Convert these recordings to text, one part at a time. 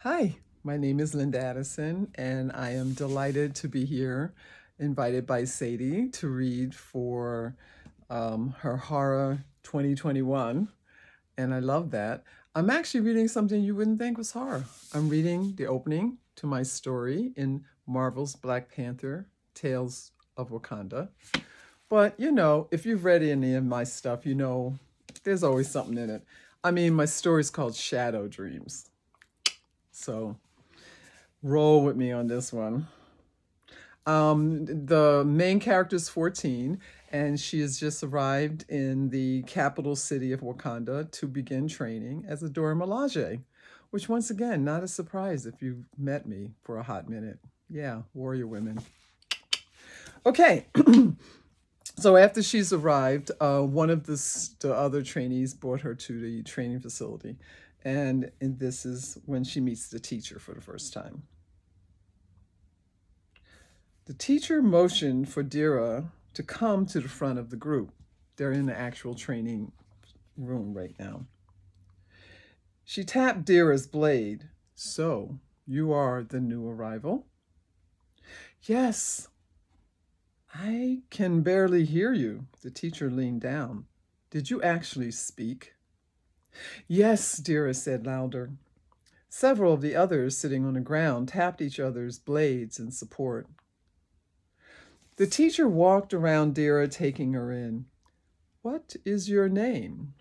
Hi, my name is Linda Addison, and I am delighted to be here, invited by Sadie to read for her Horror 2021. And I love that. I'm actually reading something you wouldn't think was horror. I'm reading the opening to my story in Marvel's Black Panther, Tales of Wakanda. But if you've read any of my stuff, there's always something in it. I mean, my story's called Shadow Dreams. So roll with me on this one. The main character is 14, and she has just arrived in the capital city of Wakanda to begin training as a Dora Milaje, which, once again, not a surprise if you've met me for a hot minute. Yeah, warrior women. Okay. So after she's arrived, one of the other trainees brought her to the training facility, and this is when she meets the teacher for the first time. The teacher motioned for Dira to come to the front of the group. They're in the actual training room right now. She tapped Dira's blade. So, you are the new arrival? Yes. I can barely hear you. The teacher leaned down. Did you actually speak? Yes, Dira said louder. Several of the others sitting on the ground tapped each other's blades in support. The teacher walked around Dira, taking her in. What is your name?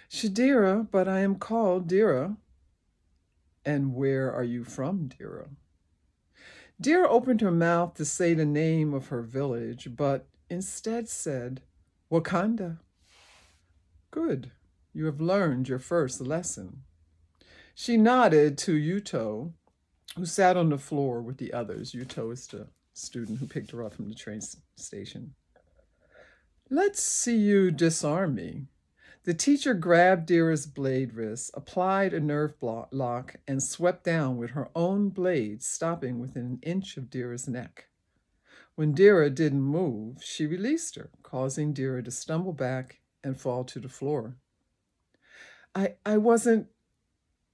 Shadira, but I am called Dira. And where are you from, Dira? Dira opened her mouth to say the name of her village, but instead said, Wakanda. Good. You have learned your first lesson. She nodded to Yuto, who sat on the floor with the others. Yuto is the student who picked her up from the train station. Let's see you disarm me. The teacher grabbed Dira's blade wrist, applied a nerve lock, and swept down with her own blade, stopping within an inch of Dira's neck. When Dira didn't move, she released her, causing Dira to stumble back and fall to the floor. I wasn't...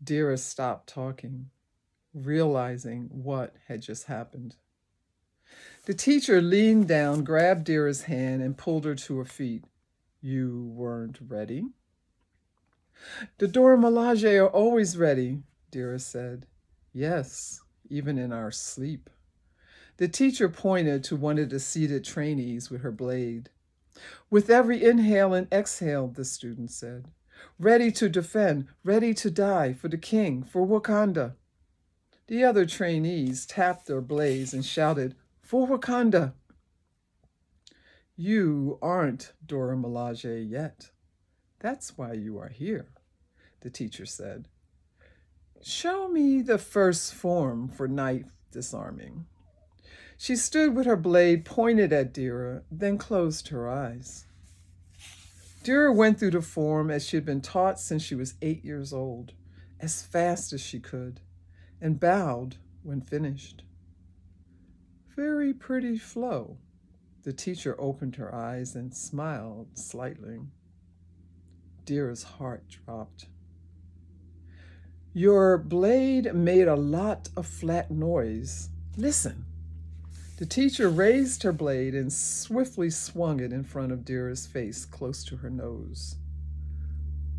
Dira stopped talking, realizing what had just happened. The teacher leaned down, grabbed Dira's hand, and pulled her to her feet. You weren't ready? The Dora Milaje are always ready, Dira said. Yes, even in our sleep. The teacher pointed to one of the seated trainees with her blade. With every inhale and exhale, the student said. Ready to defend, ready to die for the king, for Wakanda. The other trainees tapped their blades and shouted, For Wakanda! You aren't Dora Milaje yet. That's why you are here, the teacher said. Show me the first form for knife disarming. She stood with her blade pointed at Dira, then closed her eyes. Dira went through the form as she had been taught since she was 8 years old, as fast as she could, and bowed when finished. Very pretty flow. The teacher opened her eyes and smiled slightly. Dira's heart dropped. Your blade made a lot of flat noise. Listen. The teacher raised her blade and swiftly swung it in front of Dira's face, close to her nose.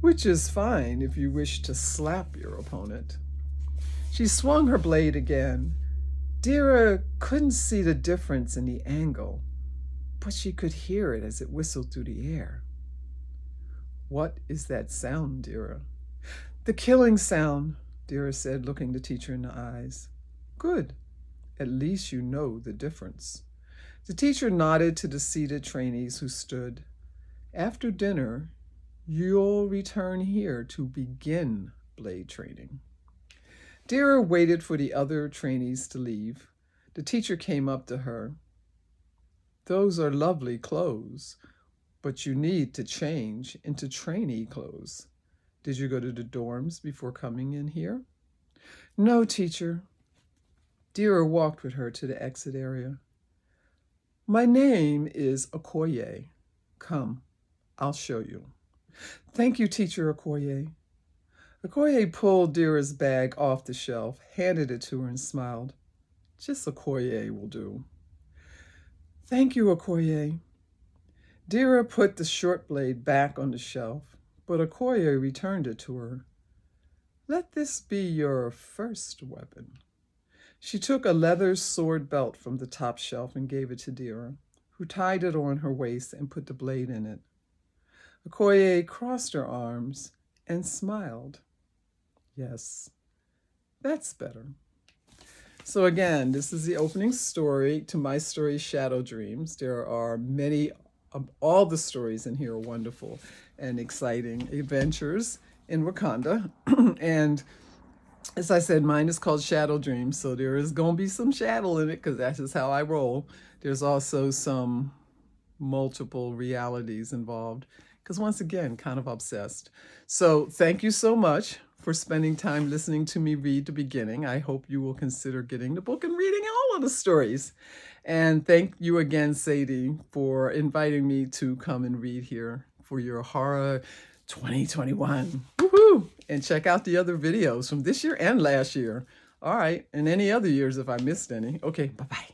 Which is fine if you wish to slap your opponent. She swung her blade again. Dira couldn't see the difference in the angle, but she could hear it as it whistled through the air. What is that sound, Dira? The killing sound, Dira said, looking the teacher in the eyes. Good. At least you know the difference. The teacher nodded to the seated trainees who stood. After dinner, you'll return here to begin blade training. Dira waited for the other trainees to leave. The teacher came up to her. Those are lovely clothes, but you need to change into trainee clothes. Did you go to the dorms before coming in here? No, teacher. Dira walked with her to the exit area. My name is Okoye. Come, I'll show you. Thank you, Teacher Okoye. Okoye pulled Dira's bag off the shelf, handed it to her, and smiled. Just Okoye will do. Thank you, Okoye. Dira put the short blade back on the shelf, but Okoye returned it to her. Let this be your first weapon. She took a leather sword belt from the top shelf and gave it to Dira, who tied it on her waist and put the blade in it. Okoye crossed her arms and smiled. Yes, that's better. So again, this is the opening story to my story, Shadow Dreams. There are many, all the stories in here are wonderful and exciting adventures in Wakanda. And as I said, mine is called Shadow Dreams, so there is going to be some shadow in it because that's just how I roll. There's also some multiple realities involved because once again, kind of obsessed. So thank you so much for spending time listening to me read the beginning. I hope you will consider getting the book and reading all of the stories. And thank you again, Sadie, for inviting me to come and read here for your Horror 2021. Woohoo! And check out the other videos from this year and last year. All right, and any other years if I missed any. Okay, bye-bye.